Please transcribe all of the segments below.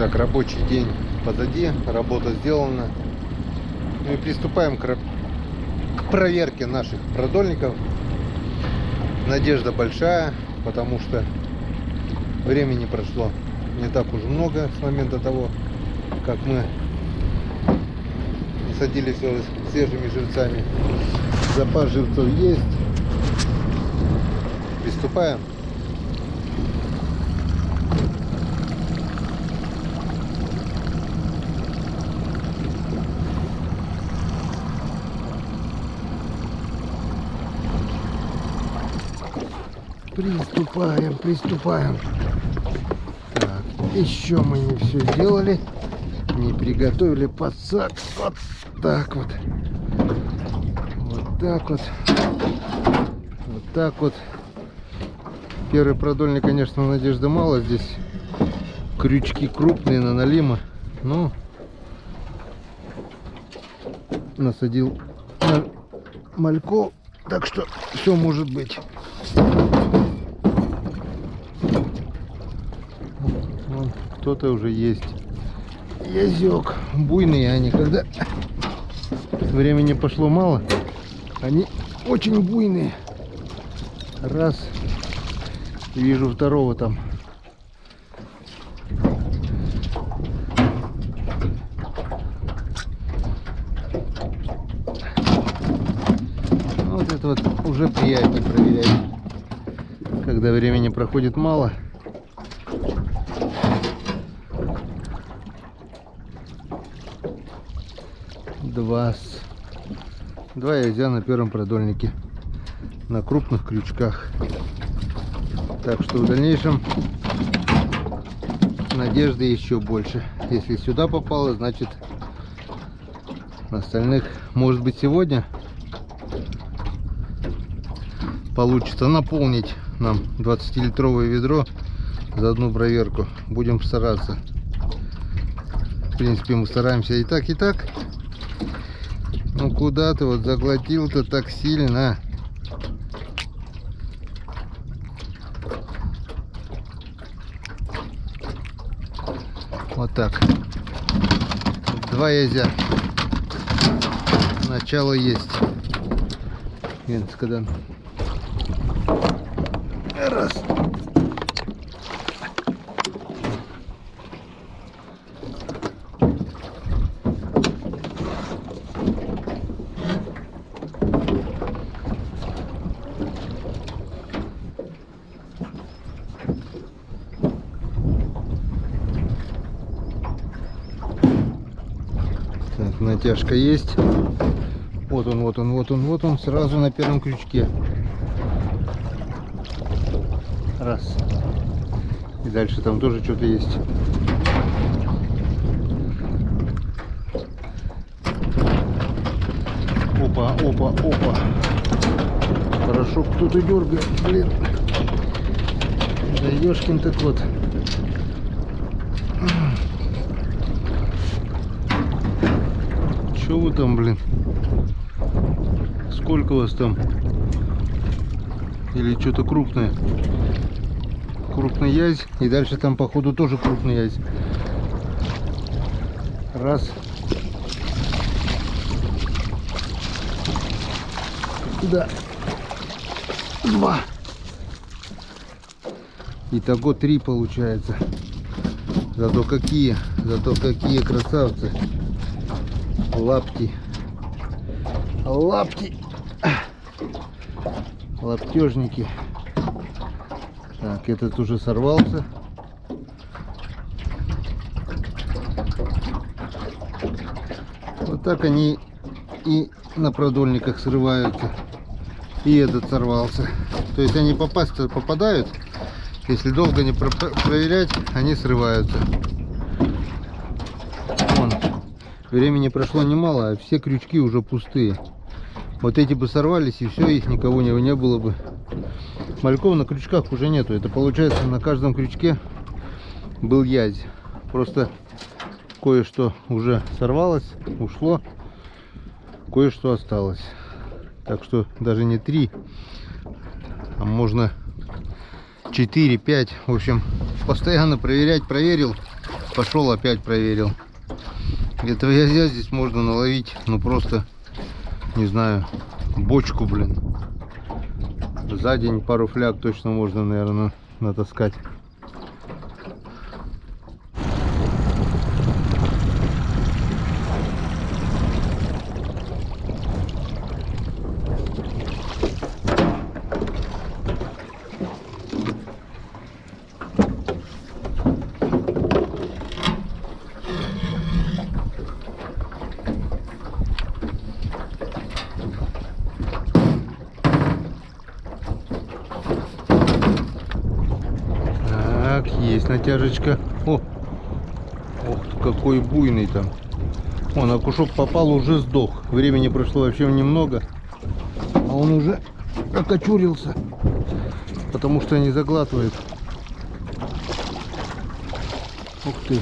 Так, рабочий день позади, работа сделана. Ну и приступаем к проверке наших продольников. Надежда большая, потому что времени прошло не так уж много с момента того, как мы насадили все свежими живцами. Запас живцов есть. Приступаем. Приступаем. Так, еще мы не все сделали, не приготовили подсак. Вот так вот. Вот так вот. Первый продольник, конечно, надежды мало. Здесь крючки крупные на налимы. Но насадил на малько, так что все может быть. Кто-то уже есть. Язёк. Буйные они, когда времени пошло мало, они очень буйные. Раз. Вижу второго там. Вот это вот уже приятнее проверять, когда времени проходит мало. Два язя на первом продольнике на крупных крючках. Так что в дальнейшем надежды еще больше. Если сюда попало, значит на остальных, может быть, сегодня получится наполнить нам 20-литровое ведро за одну проверку. Будем стараться. В принципе, мы стараемся и так, и так. Ну куда ты вот заглотил-то так сильно? Вот так. Два язя. Начало есть. Когда раз. Так, натяжка есть. Вот он, сразу на первом крючке. Раз. И дальше там тоже что-то есть. Опа. Хорошо, кто-то дергает, блин. Да ёшкин так вот. Что вы там, блин? Сколько у вас там? Или что-то крупное? Крупный язь. И дальше там, походу, тоже крупный язь. Раз. Да. Два. Итого 3 получается. Зато какие красавцы. Лапти. Лаптежники. Так, этот уже сорвался. Вот так они и на продольниках срываются. И этот сорвался. То есть они попасть-то попадают. Если долго не проверять, они срываются. Вон. Времени прошло немало, а все крючки уже пустые. Вот эти бы сорвались, и все, их никого не было бы. Мальков на крючках уже нету. Это получается, на каждом крючке был язь. Просто кое-что уже сорвалось, ушло, кое-что осталось. Так что даже не 3, а можно 4-5. В общем, постоянно проверять, проверил. Пошел опять проверил. Этого язя здесь можно наловить, ну просто, не знаю, бочку, блин. За день пару фляг точно можно, наверное, натаскать. Так, есть натяжечка. О, ох ты, какой буйный там. Он, окушок попал, уже сдох. Времени прошло вообще немного, а он уже окочурился, потому что не заглатывает. Ух ты,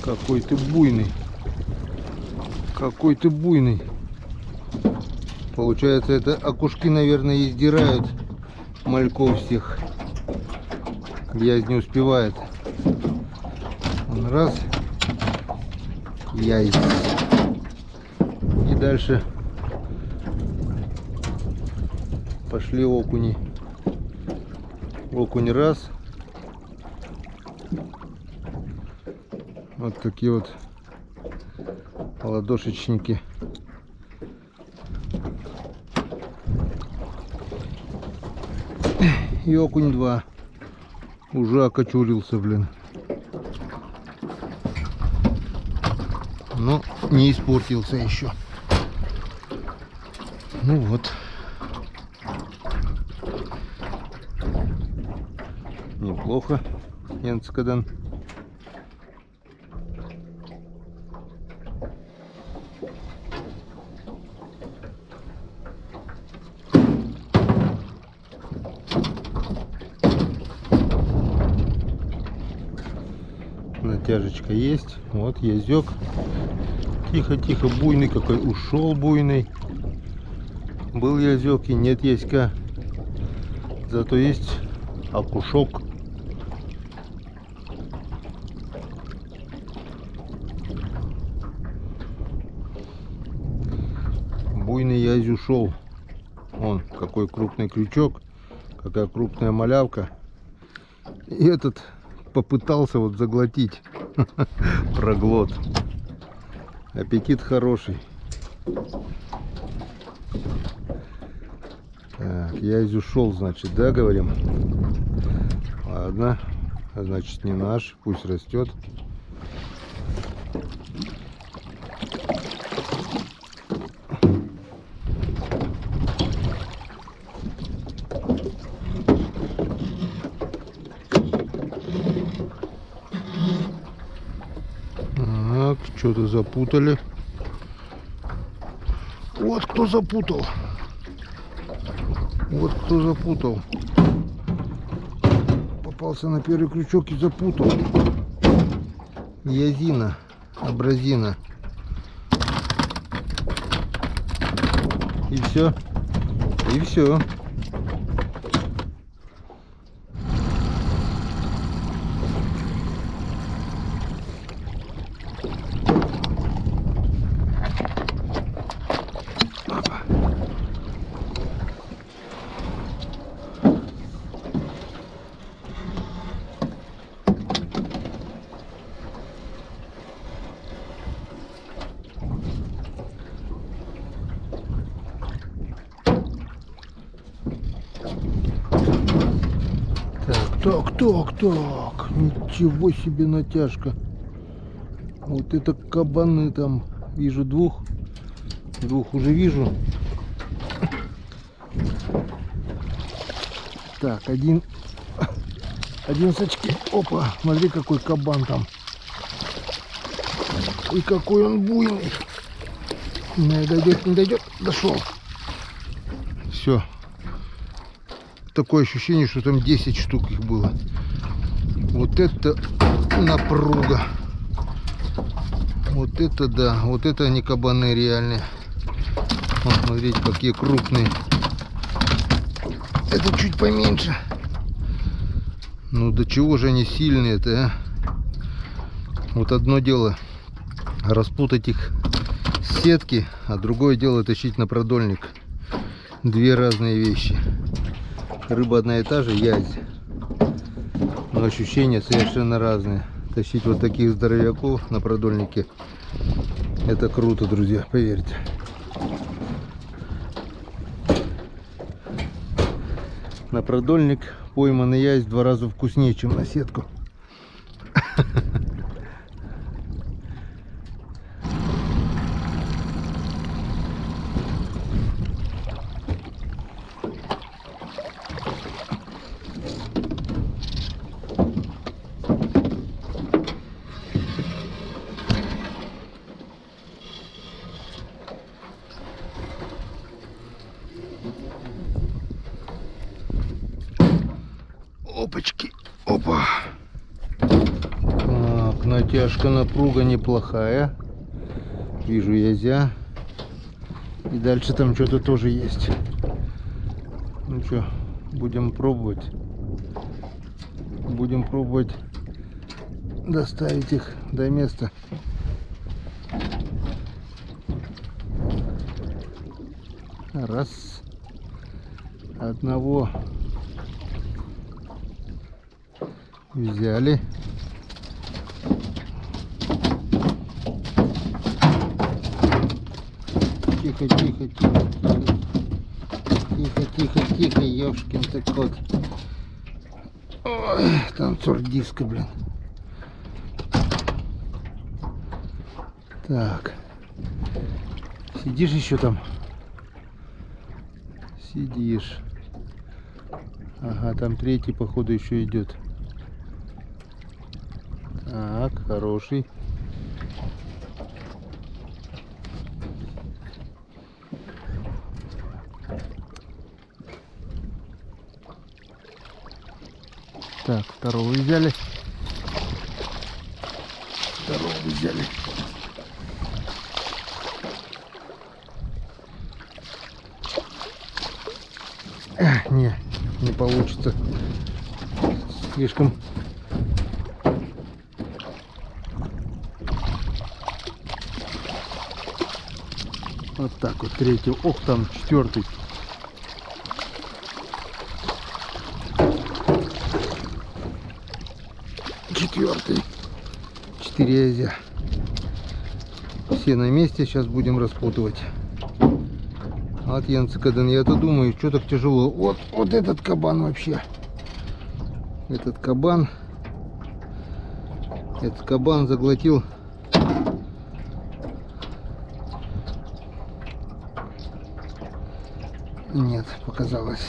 какой ты буйный. Какой ты буйный. Получается, это окушки, наверное, издирают мальков всех. Язь не успевает. Он раз. Язь. И дальше пошли окуни. Окунь раз. Вот такие вот ладошечники. И окунь 2. Уже окочурился, блин. Но не испортился еще. Ну вот. Неплохо. Янцкадан. Натяжечка есть. Вот язёк. Тихо-тихо, буйный какой. Ушел буйный. Был язёк и нет яська. Зато есть окушок. Буйный язь ушел. Вон какой крупный крючок. Какая крупная малявка. И этот попытался вот заглотить. Проглот. Аппетит хороший. Так, язь ушел, значит, да, говорим? Ладно, значит, не наш, пусть растет. Так, что-то запутали. Вот кто запутал. Вот кто запутал. Попался на первый крючок и запутал. Язина, абразина. И все. И все. Так, ничего себе натяжка. Вот это кабаны там. Вижу двух уже вижу. Так, один с очки. Опа, смотри, какой кабан там. И какой он буйный. Не дойдет, дошел. Все. Такое ощущение, что там 10 штук их было. Вот это напруга. Вот это да. Вот это они кабаны реальные. Вот смотрите, какие крупные. Это чуть поменьше. Ну до чего же они сильные-то, а? Вот одно дело распутать их с сетки, а другое дело тащить на продольник. Две разные вещи. Рыба одна и та же, язь, но ощущения совершенно разные. Тащить вот таких здоровяков на продольнике — это круто, друзья, поверьте. На продольник пойманный язь в 2 раза вкуснее, чем на сетку. Опачки, опа. Так, натяжка, напруга неплохая. Вижу язя. И дальше там что-то тоже есть. Ну что, будем пробовать. Будем пробовать доставить их до места. Раз. Одного взяли. Тихо, тихо, тихо, тихо. Тихо, тихо, тихо, ёшкин ты кот. Ой, танцор диска, блин. Так. Сидишь еще там? Сидишь. Ага, там третий, походу, еще идет. Так, хороший. Так, второго взяли. Второго взяли. Не получится. Слишком. Вот так вот, третий. Ох, там четвертый. Четвертый. 4 язя. Все на месте. Сейчас будем распутывать. От Янцикаден. Я-то думаю, что так тяжело. Вот этот кабан вообще. Этот кабан заглотил. Нет, показалось.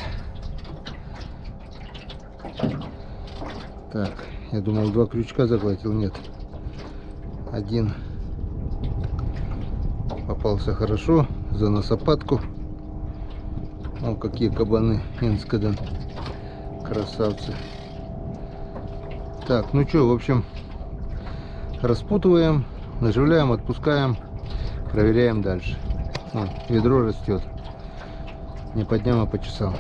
Так, я думал, 2 крючка заглотил. Нет. Один попался хорошо за носопатку. О, какие кабаны, Янцикаден. Красавцы. Так, ну что, в общем, распутываем, наживляем, отпускаем, проверяем дальше. Вон, ведро растет. Не по дням, а по часам.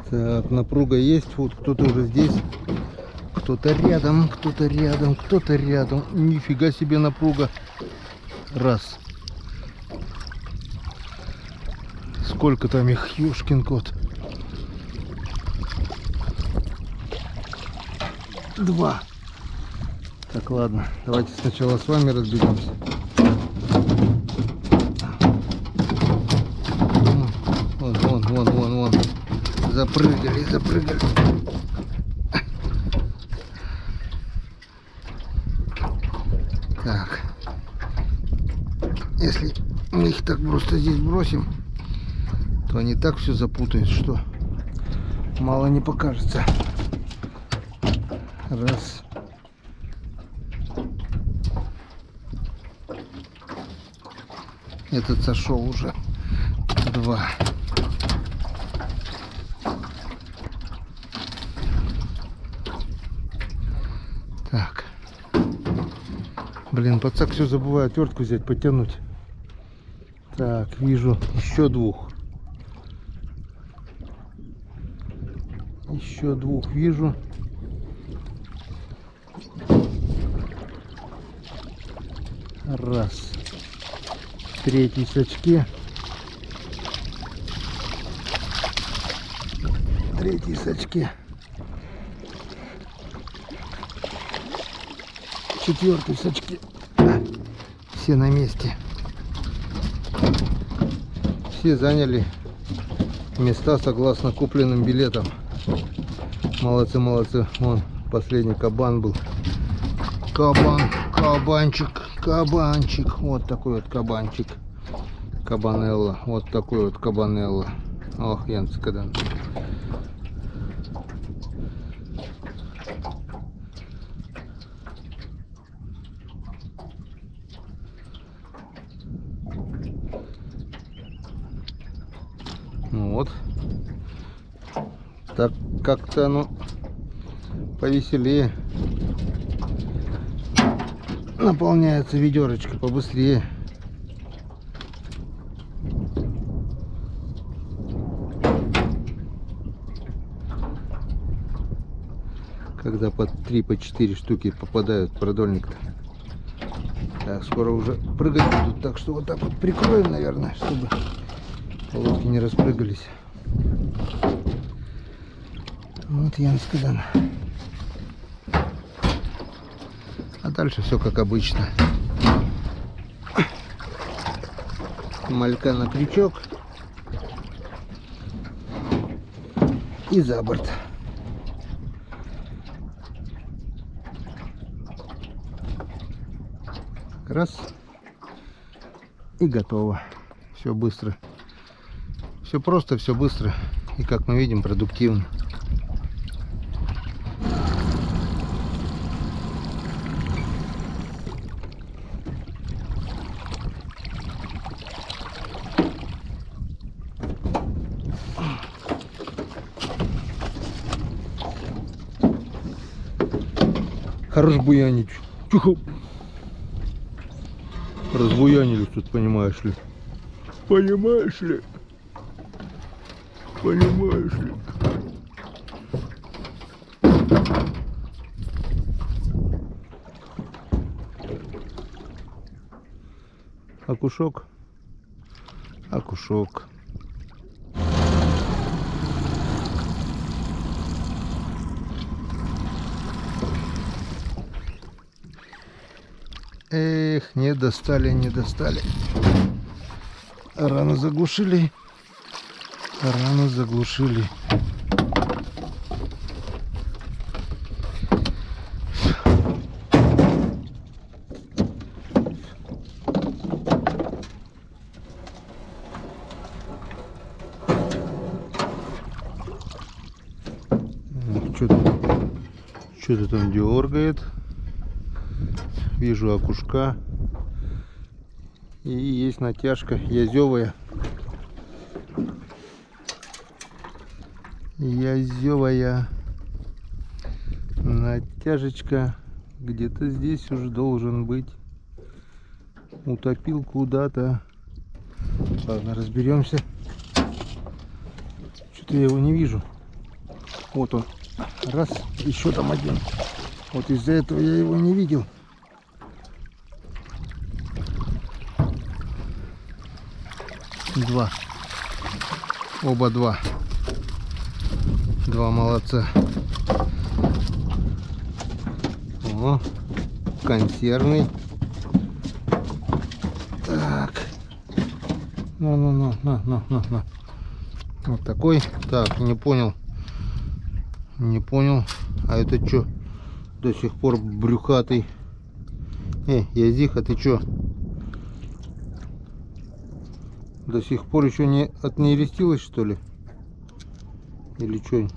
Так, напруга есть. Вот кто-то уже здесь. Кто-то рядом, кто-то рядом, кто-то рядом. Нифига себе напруга. Раз. Сколько там их, ёшкин кот. 2. Так, ладно. Давайте сначала с вами разберемся. Вон. Запрыгали. Так. Если мы их так просто здесь бросим, то они так все запутают, что мало не покажется. Раз. Этот сошел уже. 2. Так. Блин, пацак все забываю отвертку взять, потянуть. Так, вижу еще 2. Еще 2 вижу. Раз. 3 сачки. 3 сачки. 4 сачки. Все на месте. Все заняли места согласно купленным билетам. Молодцы, молодцы. Вон последний кабан был. Кабанчик. Вот такой вот кабанчик. Кабанелла. Вот такой вот кабанелла. Ох, янцкадан. Ну вот. Так как-то, ну, повеселее. Наполняется ведерочка побыстрее. Когда по 3, по 4 штуки попадают в продольник-то. Так, скоро уже прыгать будут, так что вот так вот прикроем, наверное, чтобы лодки не распрыгались. Вот янцкадан. А дальше все как обычно. Малька на крючок и за борт. Раз. И готово. Все быстро. Все просто, все быстро. И, как мы видим, продуктивно. Хорош буянить. Тихо. Разбуянились тут, понимаешь ли. Понимаешь ли? Понимаешь ли? Окушок. Окушок. Эх, не достали, не достали. Рано заглушили. Рано заглушили. Что-то там дергает. Вижу окушка. И есть натяжка язевая. Язевая. Натяжечка. Где-то здесь уже должен быть. Утопил куда-то. Ладно, разберемся. Что-то я его не вижу. Вот он. Раз. Еще там один. Вот из-за этого я его не видел. Два. Оба два. Два молодца. О, консервный. Так. На. Вот такой. Так, не понял. Не понял. А это что? До сих пор брюхатый. Язиха, ты что? До сих пор еще не отнерестилась, что ли? Или что?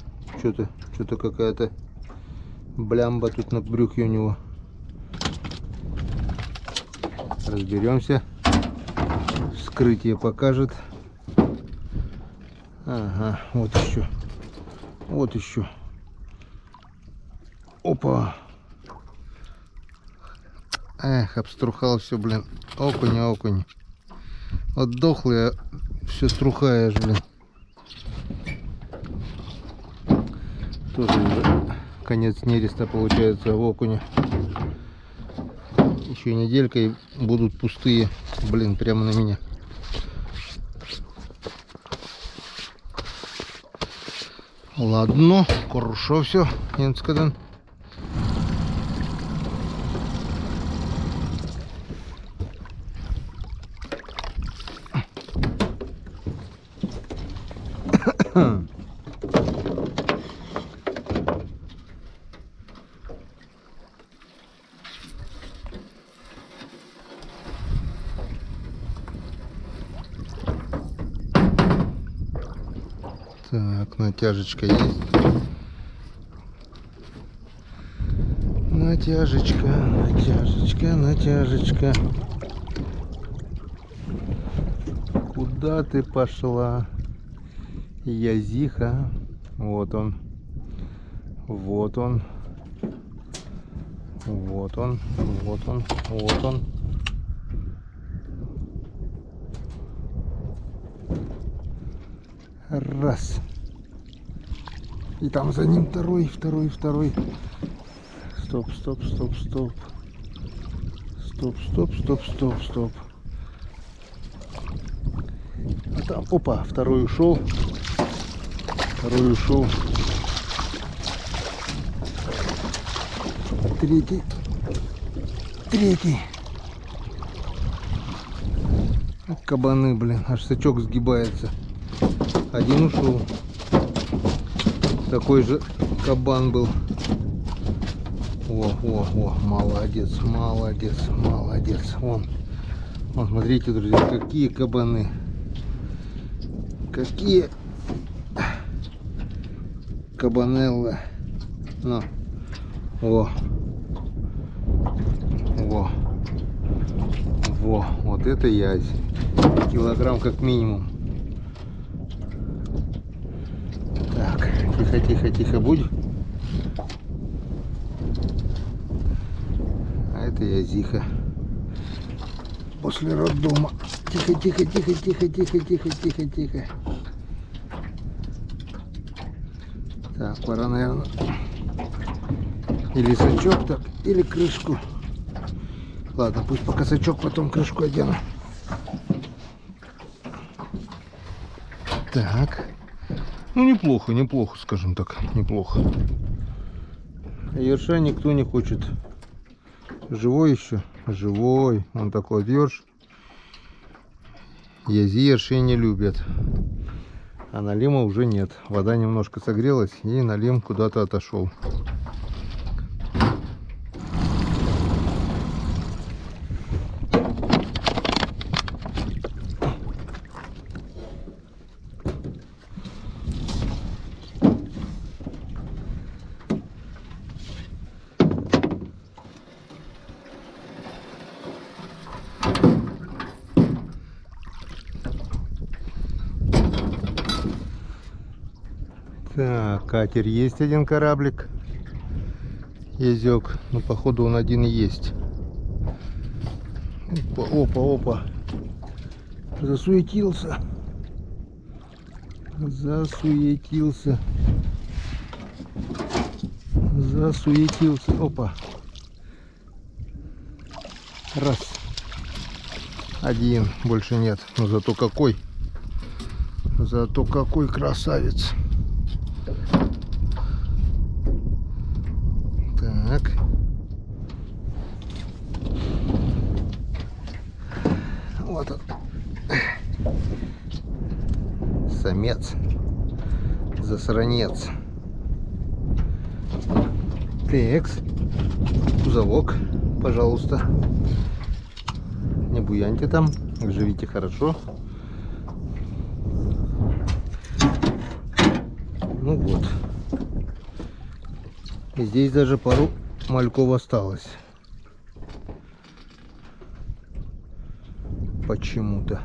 Что-то какая-то блямба тут на брюхе у него. Разберемся. Вскрытие покажет. Ага, вот еще. Вот еще. Опа. Эх, обструхал все, блин. Окунь, окунь. Вот дохлый, все струхаешь, блин. Тоже уже конец нереста получается в окуне. Еще неделька и будут пустые, блин, прямо на меня. Ладно, хорошо все, Янскаден. Так, натяжечка есть. Натяжечка, натяжечка, натяжечка. Куда ты пошла, Язиха? Вот он. Вот он. Вот он. Вот он. Вот он. Раз. И там за ним второй, второй, второй. Стоп, стоп, стоп, стоп. Стоп, стоп, стоп, стоп, стоп. А там, опа, второй ушел. Второй ушел. Третий. Третий. Кабаны, блин, аж сачок сгибается. Один ушел. Такой же кабан был. О, молодец, молодец, молодец. Вон, смотрите, друзья, какие кабаны. Какие кабанеллы. Ну, во, вот это язь. Килограмм как минимум. Так, тихо, тихо, тихо, будь. А это язиха. После роддома. Тихо, тихо, тихо, тихо, тихо, тихо, тихо, тихо. Так, пора, наверное, или сачок так, или крышку. Ладно, пусть пока сачок, потом крышку одену. Так. Ну, неплохо, неплохо, скажем так, неплохо. Ерша никто не хочет. Живой еще? Живой. Он такой ерш. Язи ершей не любят. А налима уже нет. Вода немножко согрелась, и налим куда-то отошел. Так, катер есть один кораблик. Язёк. Ну, походу, он один и есть. Опа, опа, опа. Засуетился. Засуетился. Засуетился. Опа. Раз. Один. Больше нет. Но зато какой. Зато какой красавец. Так. Вот он. Самец. Засранец. Текс. Кузовок, пожалуйста. Не буяньте там. Живите хорошо. Ну вот. И здесь даже пару мальков осталось. Почему-то.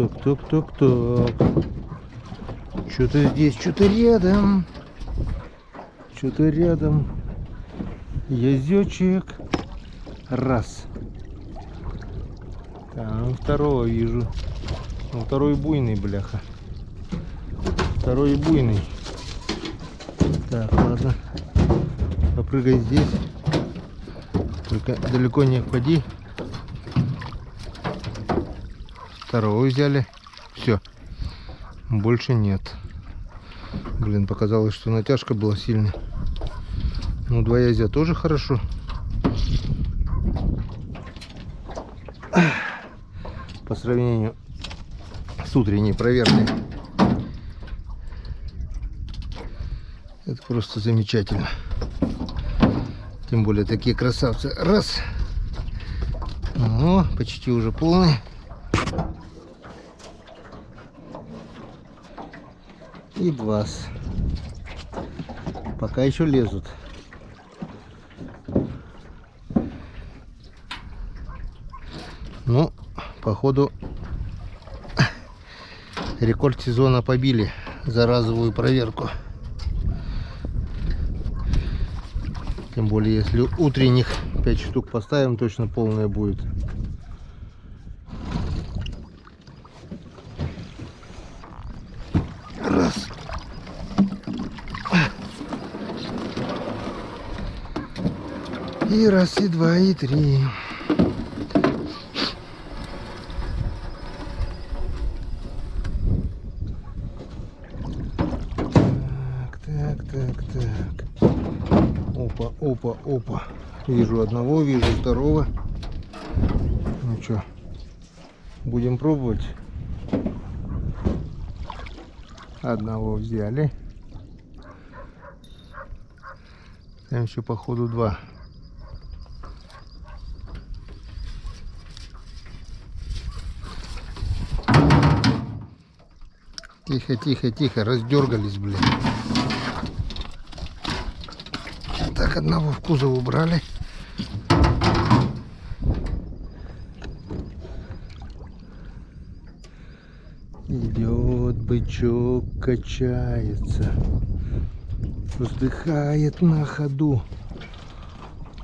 Так. Что-то здесь, что-то рядом. Что-то рядом. Язёчек. Раз. Там второго вижу. Ну, второй буйный, бляха. Второй буйный. Так, ладно. Попрыгай здесь. Только далеко не впади. Второго взяли. Все. Больше нет. Блин, показалось, что натяжка была сильная. Ну, два язя тоже хорошо. По сравнению с утренней проверкой. Это просто замечательно. Тем более такие красавцы. Раз. О, почти уже полный. И два. Пока еще лезут. Ну, походу, рекорд сезона побили за разовую проверку. Тем более, если утренних 5 штук поставим, точно полная будет. Раз. И раз, и два, и три. Так. Опа. Вижу одного, вижу второго. Ну что, будем пробовать. Одного взяли. Там еще походу два. Тихо, раздергались, блин. Так, одного в кузов убрали. Идет бычок, качается, вздыхает на ходу.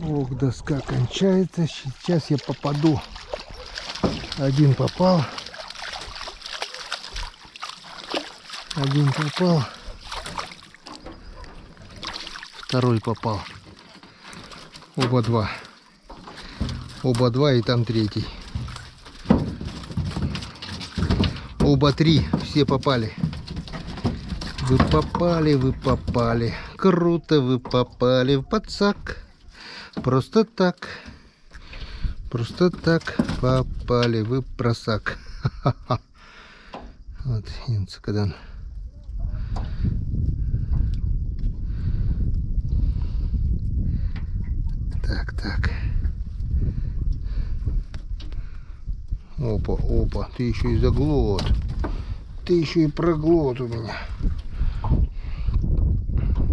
Ох, доска кончается, сейчас я попаду. Один попал. Второй попал. Оба два, и там третий. Оба три, все попали. Вы попали. Круто, вы попали в подсак. Просто так попали вы в просак. Вот, инцикадан. Так. Опа, ты еще и заглот. Ты еще и проглот у меня.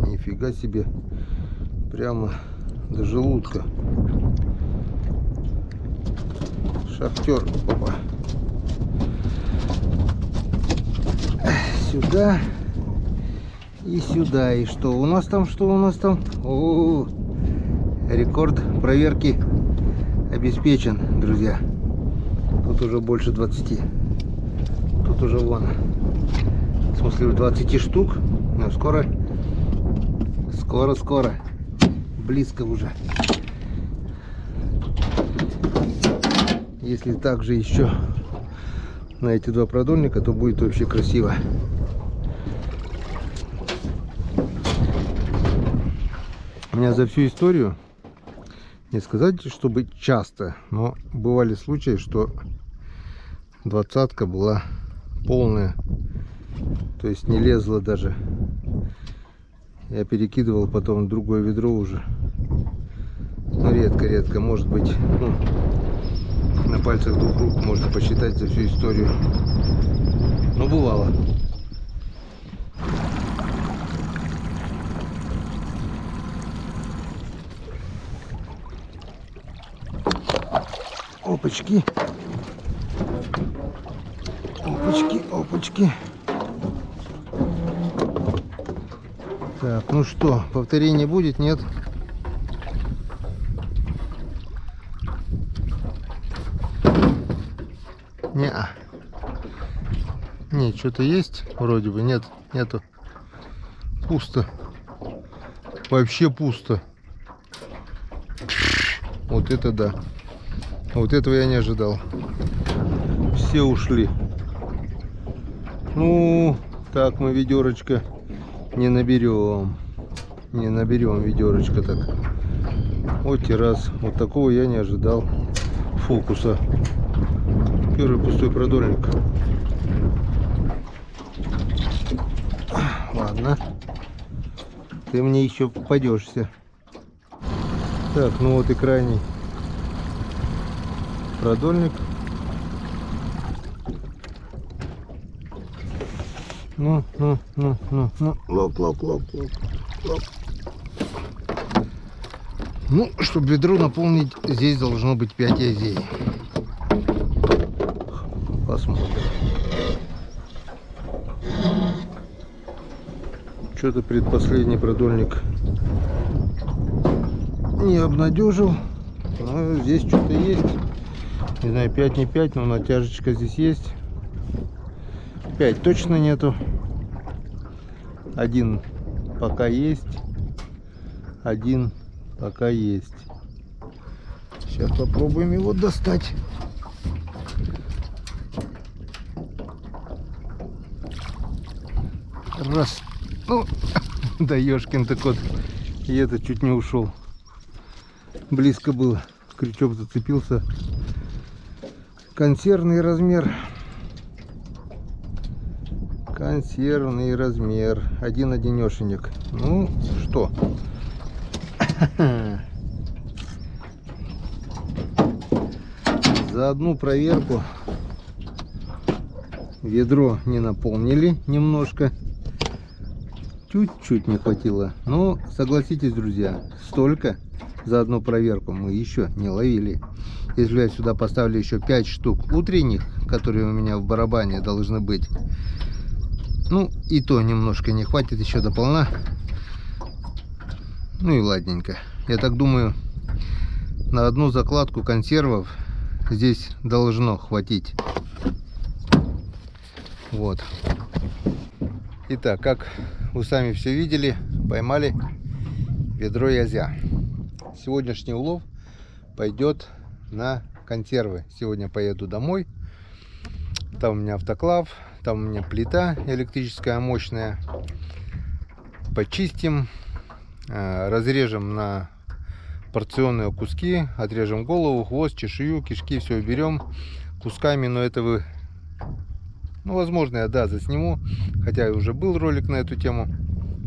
Нифига себе. Прямо до желудка. Шахтер. Опа. Сюда. И сюда. И что у нас там? О, рекорд проверки обеспечен, друзья. Тут уже больше 20. Тут уже вон. В смысле 20 штук. Но скоро. Близко уже. Если также еще на эти два продольника, то будет вообще красиво. У меня за всю историю, не сказать, чтобы часто, но бывали случаи, что двадцатка была полная, то есть не лезла даже. Я перекидывал потом в другое ведро уже. Но редко, может быть, ну, на пальцах двух рук можно посчитать за всю историю. Но бывало. Опачки. Опачки, опачки. Так, ну что, повторение будет, нет? Не-а. Нет, что-то есть вроде бы, нет, нету. Пусто. Вообще пусто. Вот это да. Вот этого я не ожидал. Все ушли. Ну, так мы ведерочко не наберем. Не наберем ведерочко так. Вот террас. Вот такого я не ожидал. Фокуса. Первый пустой продольник. Ладно. Ты мне еще попадешься. Так, ну вот и крайний продольник. Ну. Лоп. Ну, чтобы ведро наполнить, здесь должно быть 5 язей. Посмотрим. Что-то предпоследний продольник не обнадежил. Но здесь что-то есть. Не знаю, 5 не 5, но натяжечка здесь есть. 5 точно нету. 1 пока есть. 1 пока есть. Сейчас попробуем его достать. Раз. Ну, да ёшкин-то кот. И это чуть не ушел. Близко было. Крючок зацепился. Консервный размер. Консервный размер. Один-одинешенек. Ну, что? За одну проверку ведро не наполнили немножко. Чуть-чуть не хватило. Но согласитесь, друзья, столько за одну проверку мы еще не ловили. Если я сюда поставлю еще 5 штук утренних, которые у меня в барабане должны быть, ну и то немножко не хватит еще до полна. Ну и ладненько. Я так думаю, на одну закладку консервов здесь должно хватить. Вот. Итак, как вы сами все видели, поймали ведро язя. Сегодняшний улов пойдет на консервы. Сегодня поеду домой. Там у меня автоклав, там у меня плита электрическая мощная. Почистим, разрежем на порционные куски, отрежем голову, хвост, чешую, кишки, все уберем кусками, но это вы... Ну, возможно, я, да, засниму, хотя и уже был ролик на эту тему.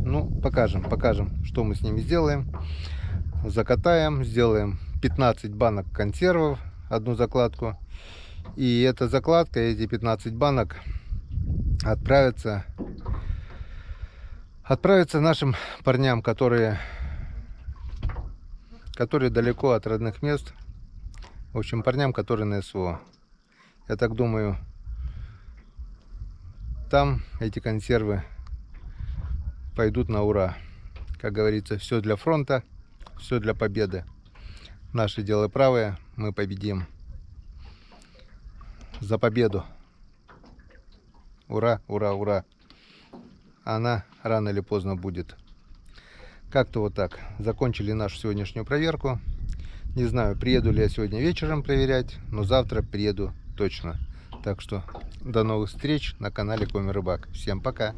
Ну, покажем, что мы с ними сделаем. Закатаем, сделаем 15 банок консервов, одну закладку. И эта закладка, эти 15 банок отправятся нашим парням, которые далеко от родных мест. В общем, парням, которые на СВО. Я так думаю, там эти консервы пойдут на ура. Как говорится, все для фронта, все для победы. Наше дело правое, мы победим. За победу. Ура, ура, ура. Она рано или поздно будет. Как-то вот так. Закончили нашу сегодняшнюю проверку. Не знаю, приеду ли я сегодня вечером проверять, но завтра приеду точно. Так что до новых встреч на канале Коми Рыбак. Всем пока!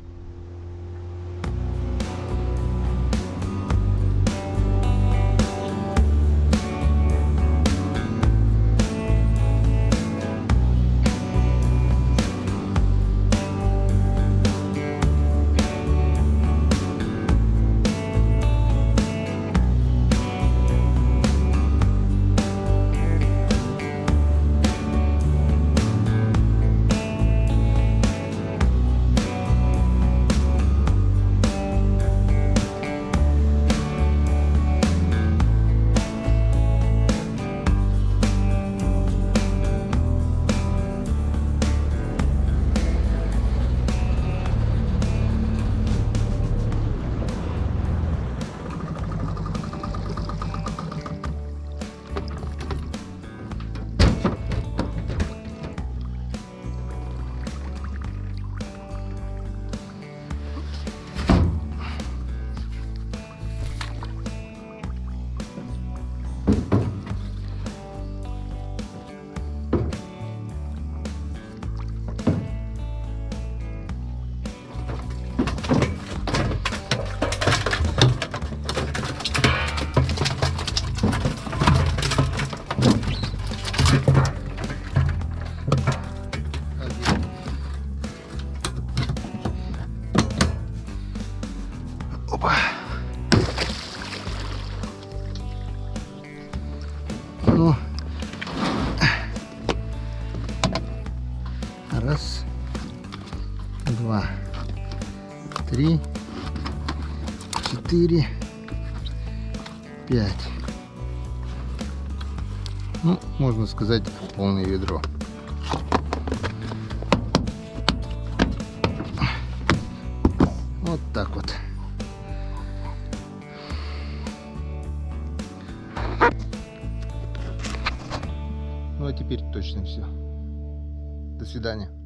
Раз, два, три, 4, 5. Ну, можно сказать, полное ведро. Вот так вот. Ну а теперь точно все. До свидания.